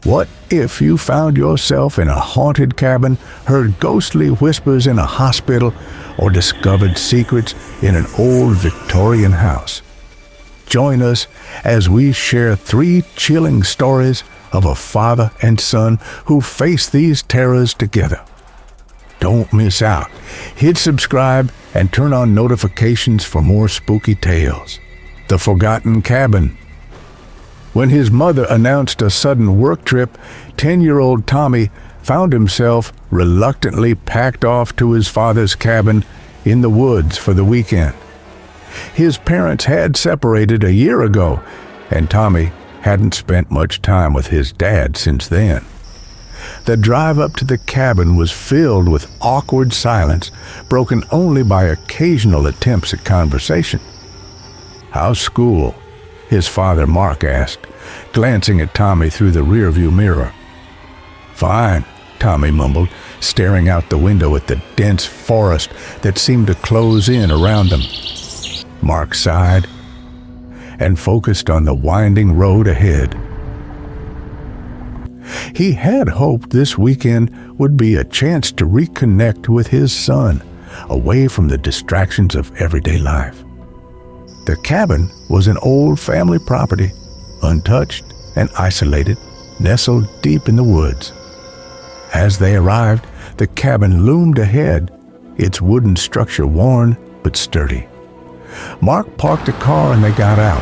What if you found yourself in a haunted cabin, heard ghostly whispers in a hospital, or discovered secrets in an old Victorian house? Join us as we share 3 chilling stories of a father and son who face these terrors together. Don't miss out. Hit subscribe and turn on notifications for more spooky tales. The Forgotten Cabin. When his mother announced a sudden work trip, 10-year-old Tommy found himself reluctantly packed off to his father's cabin in the woods for the weekend. His parents had separated a year ago, and Tommy hadn't spent much time with his dad since then. The drive up to the cabin was filled with awkward silence, broken only by occasional attempts at conversation. "How's school?" his father Mark asked, glancing at Tommy through the rearview mirror. "Fine," Tommy mumbled, staring out the window at the dense forest that seemed to close in around them. Mark sighed and focused on the winding road ahead. He had hoped this weekend would be a chance to reconnect with his son, away from the distractions of everyday life. The cabin was an old family property, untouched and isolated, nestled deep in the woods. As they arrived, the cabin loomed ahead, its wooden structure worn but sturdy. Mark parked the car and they got out.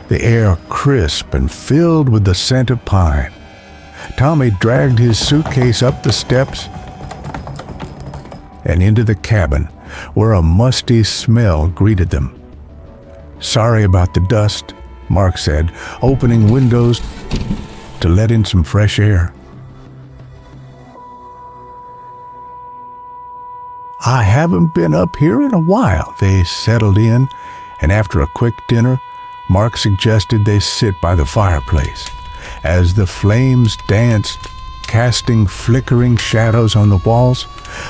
The air crisp and filled with the scent of pine. Tommy dragged his suitcase up the steps and into the cabin, where a musty smell greeted them. "Sorry about the dust," Mark said, opening windows to let in some fresh air. "I haven't been up here in a while." They settled in, and after a quick dinner, Mark suggested they sit by the fireplace. As the flames danced, casting flickering shadows on the walls,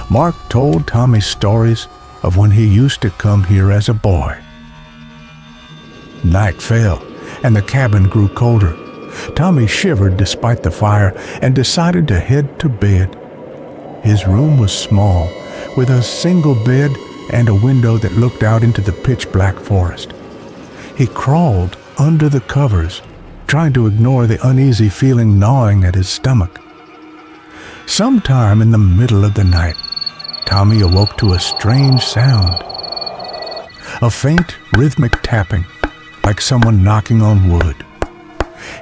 Mark told Tommy stories of when he used to come here as a boy. Night fell, and the cabin grew colder. Tommy shivered despite the fire and decided to head to bed. His room was small, with a single bed and a window that looked out into the pitch-black forest. He crawled under the covers, trying to ignore the uneasy feeling gnawing at his stomach. Sometime in the middle of the night, Tommy awoke to a strange sound. A faint, rhythmic tapping, like someone knocking on wood.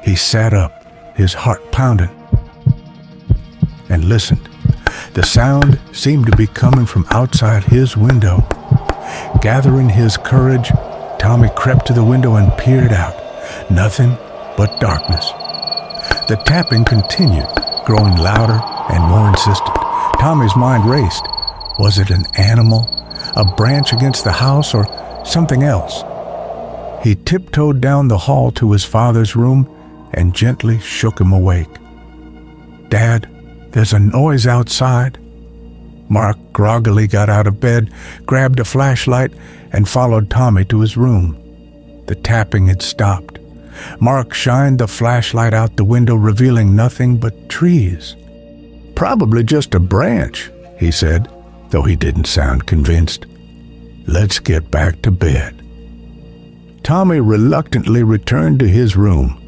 He sat up, his heart pounding, and listened. The sound seemed to be coming from outside his window. Gathering his courage, Tommy crept to the window and peered out. Nothing but darkness. The tapping continued, growing louder and more insistent. Tommy's mind raced. Was it an animal, a branch against the house, or something else? He tiptoed down the hall to his father's room and gently shook him awake. "Dad, there's a noise outside." Mark groggily got out of bed, grabbed a flashlight, and followed Tommy to his room. The tapping had stopped. Mark shined the flashlight out the window, revealing nothing but trees. "Probably just a branch," he said, though he didn't sound convinced. "Let's get back to bed." Tommy reluctantly returned to his room.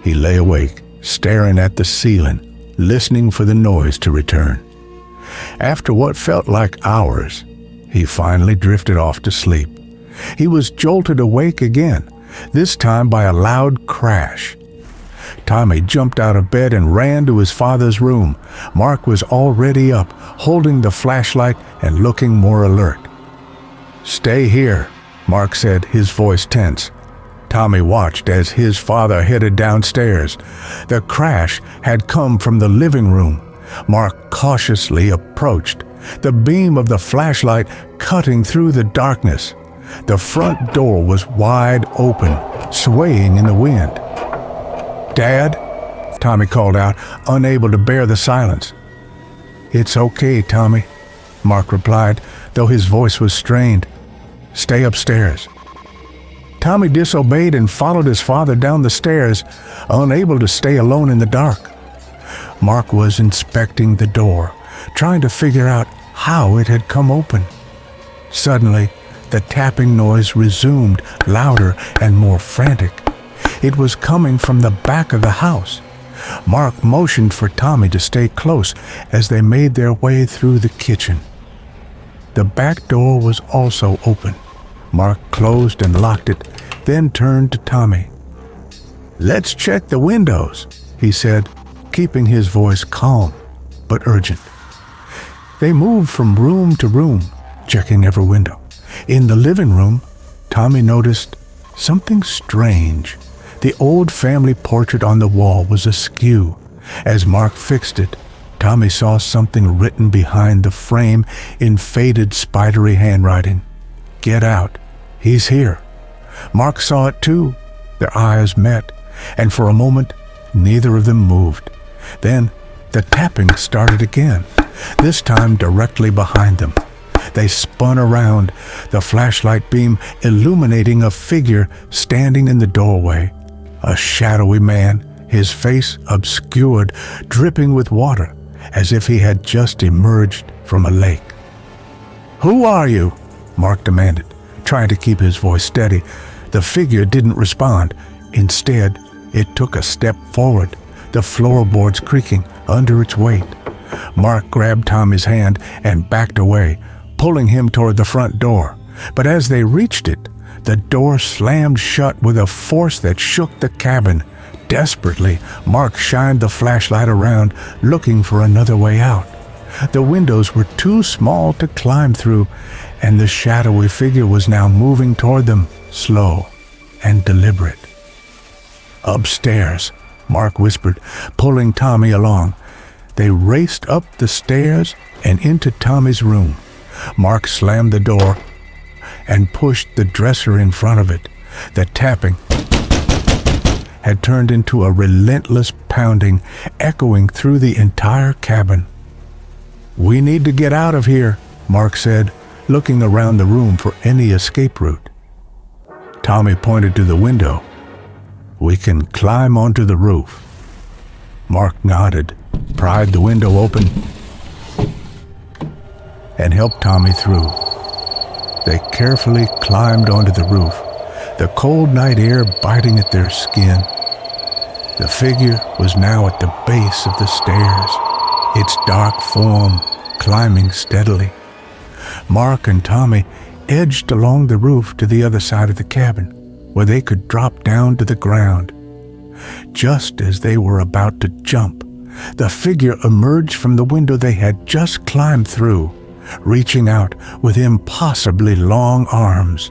He lay awake, staring at the ceiling, listening for the noise to return. After what felt like hours, he finally drifted off to sleep. He was jolted awake again, this time by a loud crash. Tommy jumped out of bed and ran to his father's room. Mark was already up, holding the flashlight and looking more alert. "Stay here," Mark said, his voice tense. Tommy watched as his father headed downstairs. The crash had come from the living room. Mark cautiously approached, the beam of the flashlight cutting through the darkness. The front door was wide open, swaying in the wind. "Dad?" Tommy called out, unable to bear the silence. "It's okay, Tommy," Mark replied, though his voice was strained. "Stay upstairs." Tommy disobeyed and followed his father down the stairs, unable to stay alone in the dark. Mark was inspecting the door, trying to figure out how it had come open. Suddenly, the tapping noise resumed, louder and more frantic. It was coming from the back of the house. Mark motioned for Tommy to stay close as they made their way through the kitchen. The back door was also open. Mark closed and locked it, then turned to Tommy. "Let's check the windows," he said, keeping his voice calm but urgent. They moved from room to room, checking every window. In the living room, Tommy noticed something strange. The old family portrait on the wall was askew. As Mark fixed it, Tommy saw something written behind the frame in faded, spidery handwriting. "Get out. He's here." Mark saw it too. Their eyes met, and for a moment, neither of them moved. Then the tapping started again, this time directly behind them. They spun around, the flashlight beam illuminating a figure standing in the doorway. A shadowy man, his face obscured, dripping with water, as if he had just emerged from a lake. "Who are you?" Mark demanded, trying to keep his voice steady. The figure didn't respond. Instead, it took a step forward, the floorboards creaking under its weight. Mark grabbed Tommy's hand and backed away, pulling him toward the front door. But as they reached it, the door slammed shut with a force that shook the cabin. Desperately, Mark shined the flashlight around, looking for another way out. The windows were too small to climb through, and the shadowy figure was now moving toward them, slow and deliberate. "Upstairs," Mark whispered, pulling Tommy along. They raced up the stairs and into Tommy's room. Mark slammed the door and pushed the dresser in front of it. The tapping had turned into a relentless pounding, echoing through the entire cabin. "We need to get out of here," Mark said, looking around the room for any escape route. Tommy pointed to the window. "We can climb onto the roof." Mark nodded, pried the window open, and helped Tommy through. They carefully climbed onto the roof, the cold night air biting at their skin. The figure was now at the base of the stairs, its dark form climbing steadily. Mark and Tommy edged along the roof to the other side of the cabin, where they could drop down to the ground. Just as they were about to jump, the figure emerged from the window they had just climbed through, reaching out with impossibly long arms.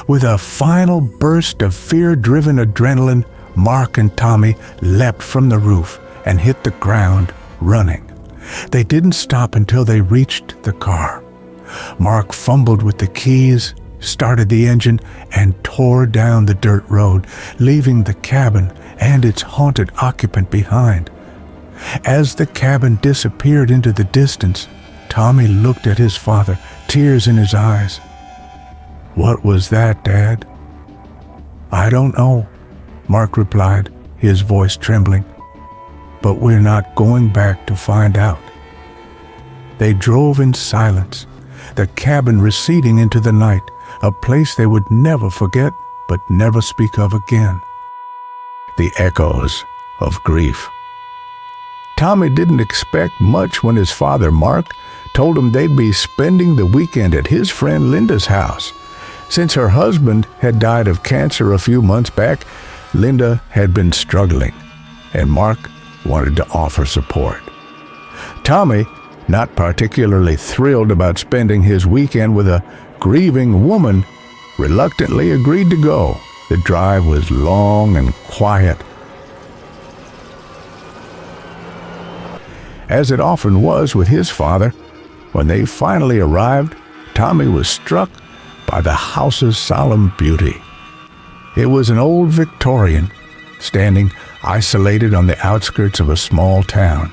With a final burst of fear-driven adrenaline, Mark and Tommy leapt from the roof and hit the ground, running. They didn't stop until they reached the car. Mark fumbled with the keys, started the engine, and tore down the dirt road, leaving the cabin and its haunted occupant behind. As the cabin disappeared into the distance, Tommy looked at his father, tears in his eyes. "What was that, Dad?" "I don't know," Mark replied, his voice trembling. "But we're not going back to find out." They drove in silence, the cabin receding into the night, a place they would never forget but never speak of again. The echoes of grief. Tommy didn't expect much when his father, Mark, told him they'd be spending the weekend at his friend Linda's house. Since her husband had died of cancer a few months back, Linda had been struggling, and Mark wanted to offer support. Tommy, not particularly thrilled about spending his weekend with a grieving woman, reluctantly agreed to go. The drive was long and quiet. As it often was with his father, when they finally arrived, Tommy was struck by the house's solemn beauty. It was an old Victorian, standing isolated on the outskirts of a small town.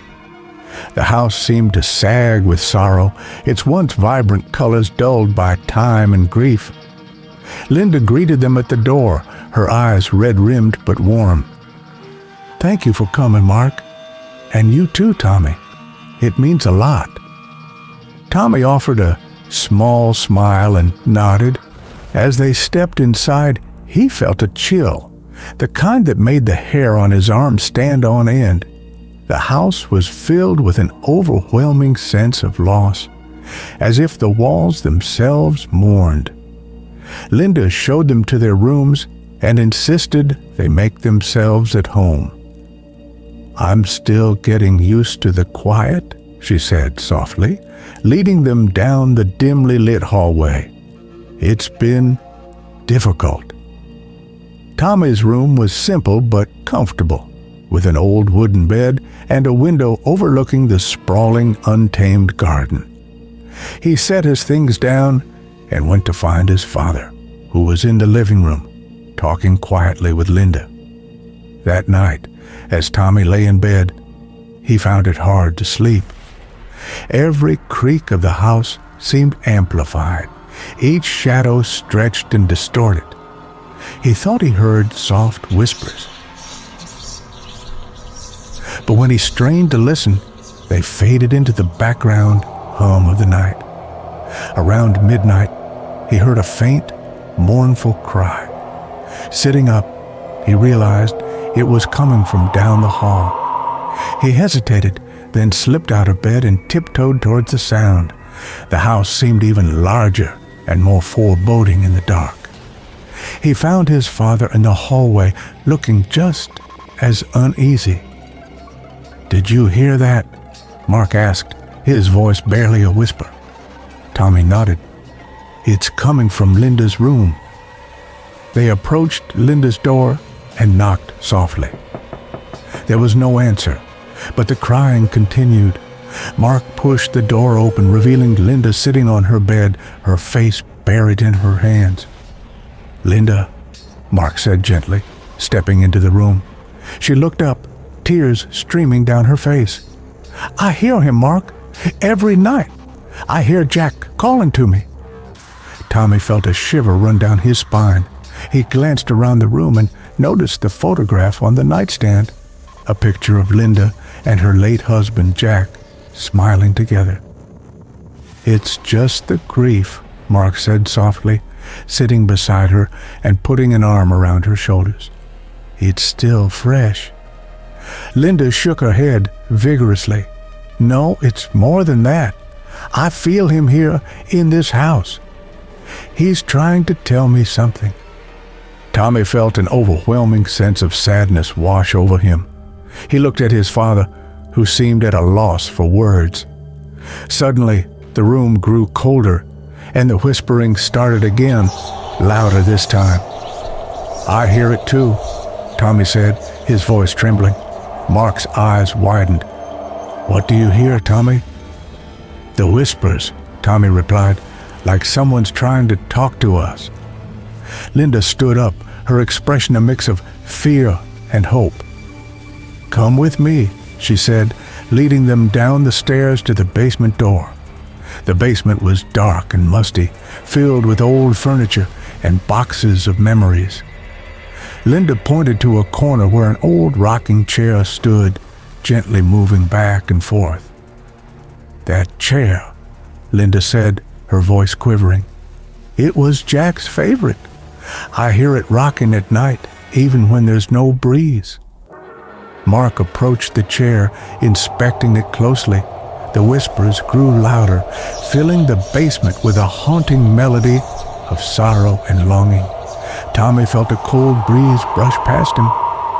The house seemed to sag with sorrow, its once vibrant colors dulled by time and grief. Linda greeted them at the door, her eyes red-rimmed but warm. "Thank you for coming, Mark. And you too, Tommy. It means a lot." Tommy offered a small smile and nodded. As they stepped inside, he felt a chill, the kind that made the hair on his arm stand on end. The house was filled with an overwhelming sense of loss, as if the walls themselves mourned. Linda showed them to their rooms and insisted they make themselves at home. "I'm still getting used to the quiet," she said softly, leading them down the dimly lit hallway. "It's been difficult." Tommy's room was simple but comfortable, with an old wooden bed and a window overlooking the sprawling, untamed garden. He set his things down and went to find his father, who was in the living room, talking quietly with Linda. That night, as Tommy lay in bed, he found it hard to sleep. Every creak of the house seemed amplified, each shadow stretched and distorted. He thought he heard soft whispers, but when he strained to listen, they faded into the background hum of the night. Around midnight, he heard a faint, mournful cry. Sitting up, he realized it was coming from down the hall. He hesitated, then slipped out of bed and tiptoed towards the sound. The house seemed even larger and more foreboding in the dark. He found his father in the hallway, looking just as uneasy. "Did you hear that?" Mark asked, his voice barely a whisper. Tommy nodded. "It's coming from Linda's room." They approached Linda's door and knocked softly. There was no answer, but the crying continued. Mark pushed the door open, revealing Linda sitting on her bed, her face buried in her hands. "Linda," Mark said gently, stepping into the room. She looked up, tears streaming down her face. "I hear him, Mark. Every night. I hear Jack calling to me." Tommy felt a shiver run down his spine. He glanced around the room and noticed the photograph on the nightstand, a picture of Linda and her late husband, Jack, smiling together. "It's just the grief," Mark said softly, sitting beside her and putting an arm around her shoulders. "It's still fresh." Linda shook her head vigorously. "No, it's more than that. I feel him here in this house. He's trying to tell me something." Tommy felt an overwhelming sense of sadness wash over him. He looked at his father, who seemed at a loss for words. Suddenly, the room grew colder, and the whispering started again, louder this time. "I hear it too," Tommy said, his voice trembling. Mark's eyes widened. "What do you hear, Tommy?" "The whispers," Tommy replied, "like someone's trying to talk to us." Linda stood up, her expression a mix of fear and hope. "Come with me," she said, leading them down the stairs to the basement door. The basement was dark and musty, filled with old furniture and boxes of memories. Linda pointed to a corner where an old rocking chair stood, gently moving back and forth. "That chair," Linda said, her voice quivering. "It was Jack's favorite. I hear it rocking at night, even when there's no breeze." Mark approached the chair, inspecting it closely. The whispers grew louder, filling the basement with a haunting melody of sorrow and longing. Tommy felt a cold breeze brush past him,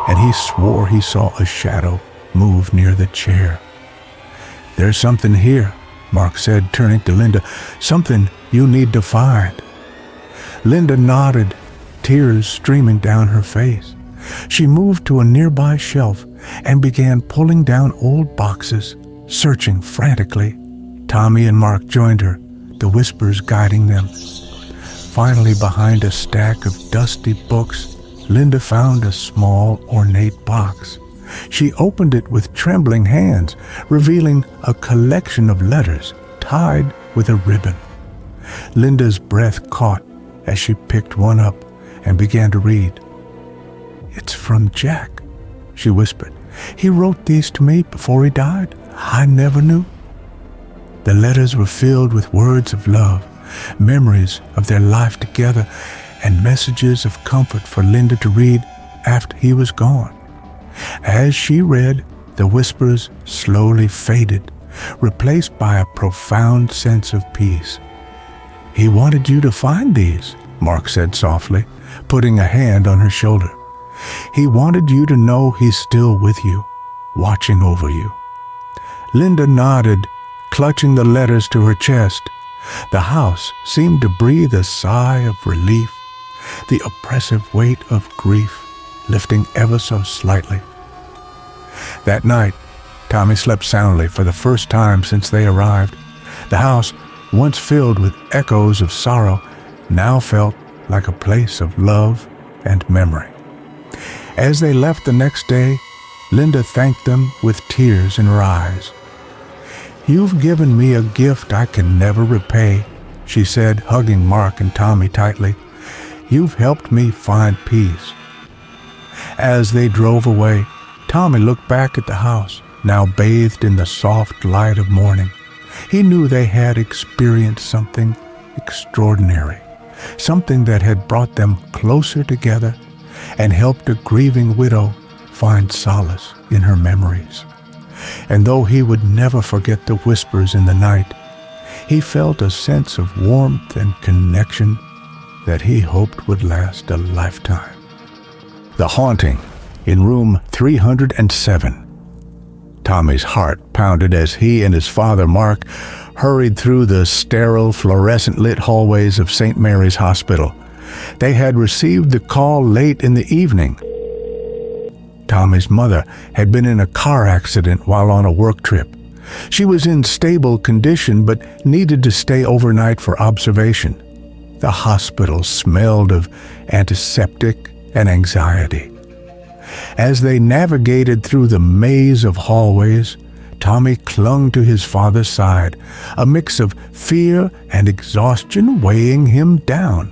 and he swore he saw a shadow move near the chair. "There's something here," Mark said, turning to Linda. "Something you need to find." Linda nodded, tears streaming down her face. She moved to a nearby shelf and began pulling down old boxes, searching frantically. Tommy and Mark joined her, the whispers guiding them. Finally, behind a stack of dusty books, Linda found a small, ornate box. She opened it with trembling hands, revealing a collection of letters tied with a ribbon. Linda's breath caught as she picked one up and began to read. "It's from Jack," she whispered. "He wrote these to me before he died. I never knew." The letters were filled with words of love, memories of their life together, and messages of comfort for Linda to read after he was gone. As she read, the whispers slowly faded, replaced by a profound sense of peace. "He wanted you to find these," Mark said softly, putting a hand on her shoulder. "He wanted you to know he's still with you, watching over you." Linda nodded, clutching the letters to her chest. The house seemed to breathe a sigh of relief, the oppressive weight of grief lifting ever so slightly. That night, Tommy slept soundly for the first time since they arrived. The house, once filled with echoes of sorrow, now felt like a place of love and memory. As they left the next day, Linda thanked them with tears in her eyes. "You've given me a gift I can never repay," she said, hugging Mark and Tommy tightly. "You've helped me find peace." As they drove away, Tommy looked back at the house, now bathed in the soft light of morning. He knew they had experienced something extraordinary, something that had brought them closer together and helped a grieving widow find solace in her memories. And though he would never forget the whispers in the night, he felt a sense of warmth and connection that he hoped would last a lifetime. The Haunting in room 307. Tommy's heart pounded as he and his father, Mark, hurried through the sterile, fluorescent-lit hallways of St. Mary's Hospital. They had received the call late in the evening. Tommy's mother had been in a car accident while on a work trip. She was in stable condition but needed to stay overnight for observation. The hospital smelled of antiseptic and anxiety. As they navigated through the maze of hallways, Tommy clung to his father's side, a mix of fear and exhaustion weighing him down.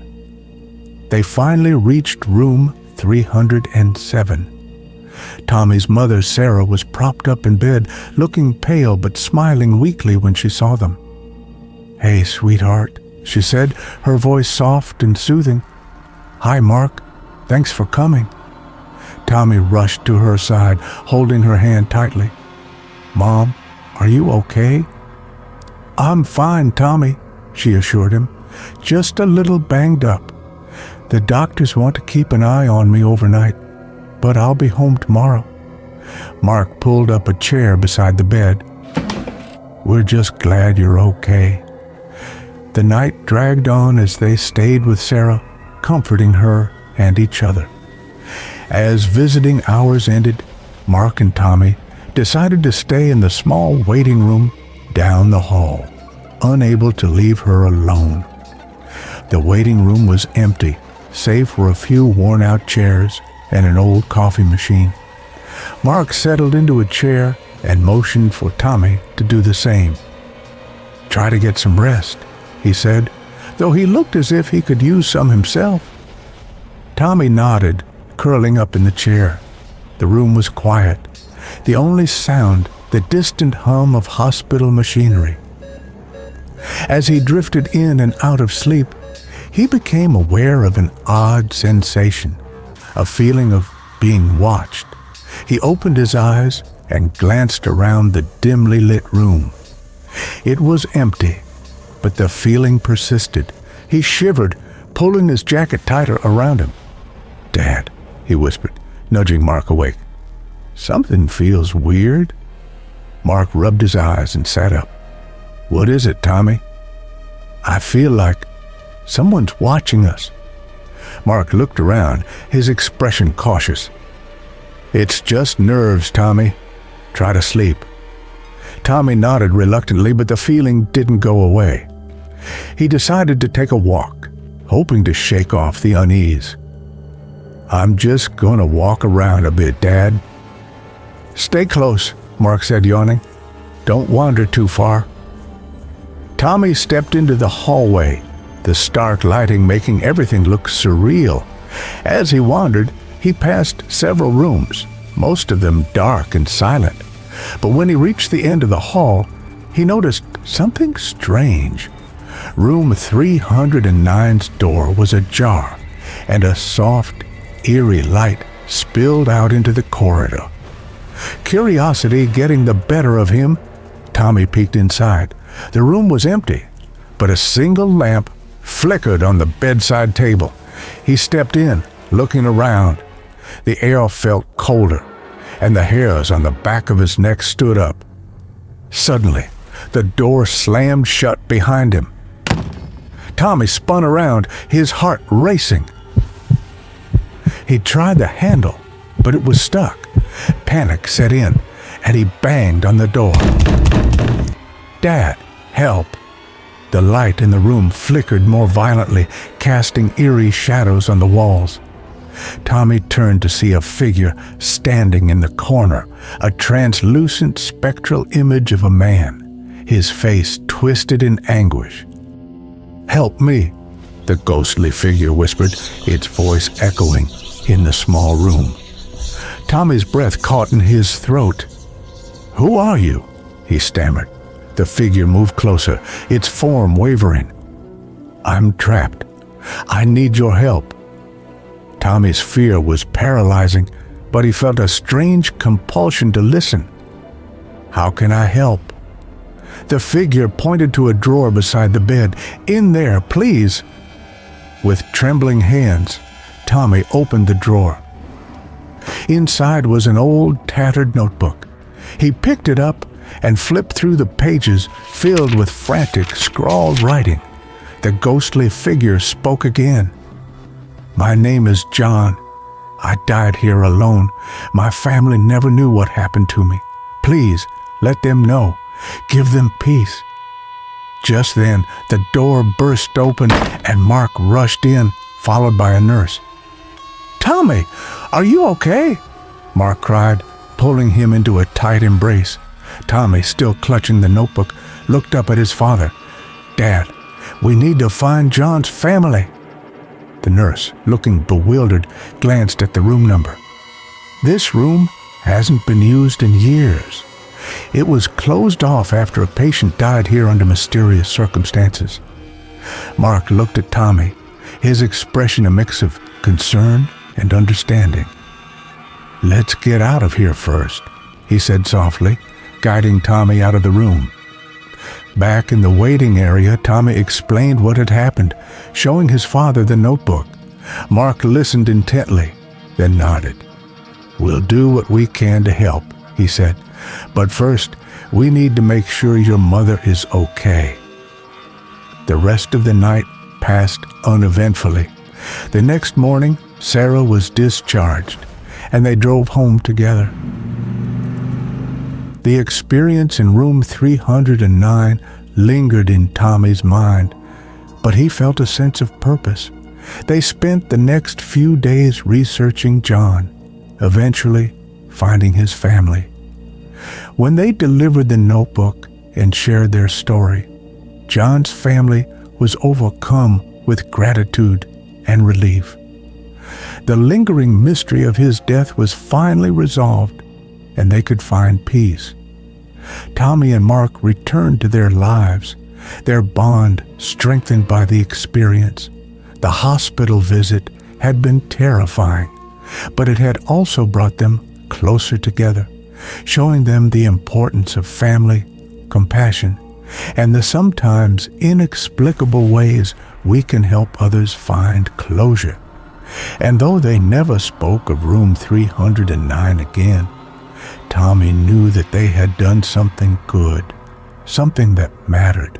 They finally reached room 307. Tommy's mother, Sarah, was propped up in bed, looking pale but smiling weakly when she saw them. "Hey, sweetheart," she said, her voice soft and soothing. "Hi, Mark. Thanks for coming." Tommy rushed to her side, holding her hand tightly. "Mom, are you okay?" "I'm fine, Tommy," she assured him. "Just a little banged up. The doctors want to keep an eye on me overnight, but I'll be home tomorrow." Mark pulled up a chair beside the bed. "We're just glad you're okay." The night dragged on as they stayed with Sarah, comforting her and each other. As visiting hours ended, Mark and Tommy decided to stay in the small waiting room down the hall, unable to leave her alone. The waiting room was empty, save for a few worn-out chairs and an old coffee machine. Mark settled into a chair and motioned for Tommy to do the same. "Try to get some rest," he said, though he looked as if he could use some himself. Tommy nodded, curling up in the chair. The room was quiet, the only sound the distant hum of hospital machinery. As he drifted in and out of sleep, he became aware of an odd sensation, a feeling of being watched. He opened his eyes and glanced around the dimly lit room. It was empty, but the feeling persisted. He shivered, pulling his jacket tighter around him. "Dad," he whispered, nudging Mark awake. "Something feels weird." Mark rubbed his eyes and sat up. "What is it, Tommy?" "I feel like someone's watching us." Mark looked around, his expression cautious. "It's just nerves, Tommy. Try to sleep." Tommy nodded reluctantly, but the feeling didn't go away. He decided to take a walk, hoping to shake off the unease. "I'm just going to walk around a bit, Dad." "Stay close," Mark said, yawning. "Don't wander too far." Tommy stepped into the hallway, the stark lighting making everything look surreal. As he wandered, he passed several rooms, most of them dark and silent. But when he reached the end of the hall, he noticed something strange. Room 309's door was ajar, and a soft, eerie light spilled out into the corridor. Curiosity getting the better of him, Tommy peeked inside. The room was empty, but a single lamp flickered on the bedside table. He stepped in, looking around. The air felt colder, and the hairs on the back of his neck stood up. Suddenly, the door slammed shut behind him. Tommy spun around, his heart racing. He tried the handle, but it was stuck. Panic set in, and he banged on the door. "Dad, help!" The light in the room flickered more violently, casting eerie shadows on the walls. Tommy turned to see a figure standing in the corner, a translucent spectral image of a man, his face twisted in anguish. "Help me," the ghostly figure whispered, its voice echoing in the small room. Tommy's breath caught in his throat. "Who are you?" he stammered. The figure moved closer, its form wavering. "I'm trapped. I need your help." Tommy's fear was paralyzing, but he felt a strange compulsion to listen. "How can I help?" The figure pointed to a drawer beside the bed. "In there, please." With trembling hands, Tommy opened the drawer. Inside was an old, tattered notebook. He picked it up and flipped through the pages filled with frantic, scrawled writing. The ghostly figure spoke again. "My name is John. I died here alone. My family never knew what happened to me. Please, let them know. Give them peace." Just then, the door burst open and Mark rushed in, followed by a nurse. "Tommy, are you okay?" Mark cried, pulling him into a tight embrace. Tommy, still clutching the notebook, looked up at his father. "Dad, we need to find John's family." The nurse, looking bewildered, glanced at the room number. "This room hasn't been used in years. It was closed off after a patient died here under mysterious circumstances." Mark looked at Tommy, his expression a mix of concern and understanding. "Let's get out of here first," he said softly, guiding Tommy out of the room. Back in the waiting area, Tommy explained what had happened, showing his father the notebook. Mark listened intently, then nodded. "We'll do what we can to help," he said. "But first, we need to make sure your mother is okay." The rest of the night passed uneventfully. The next morning, Sarah was discharged, and they drove home together. The experience in room 309 lingered in Tommy's mind, but he felt a sense of purpose. They spent the next few days researching John, eventually finding his family. When they delivered the notebook and shared their story, John's family was overcome with gratitude and relief. The lingering mystery of his death was finally resolved, and they could find peace. Tommy and Mark returned to their lives, their bond strengthened by the experience. The hospital visit had been terrifying, but it had also brought them closer together, showing them the importance of family, compassion, and the sometimes inexplicable ways we can help others find closure. And though they never spoke of room 309 again, Tommy knew that they had done something good, something that mattered.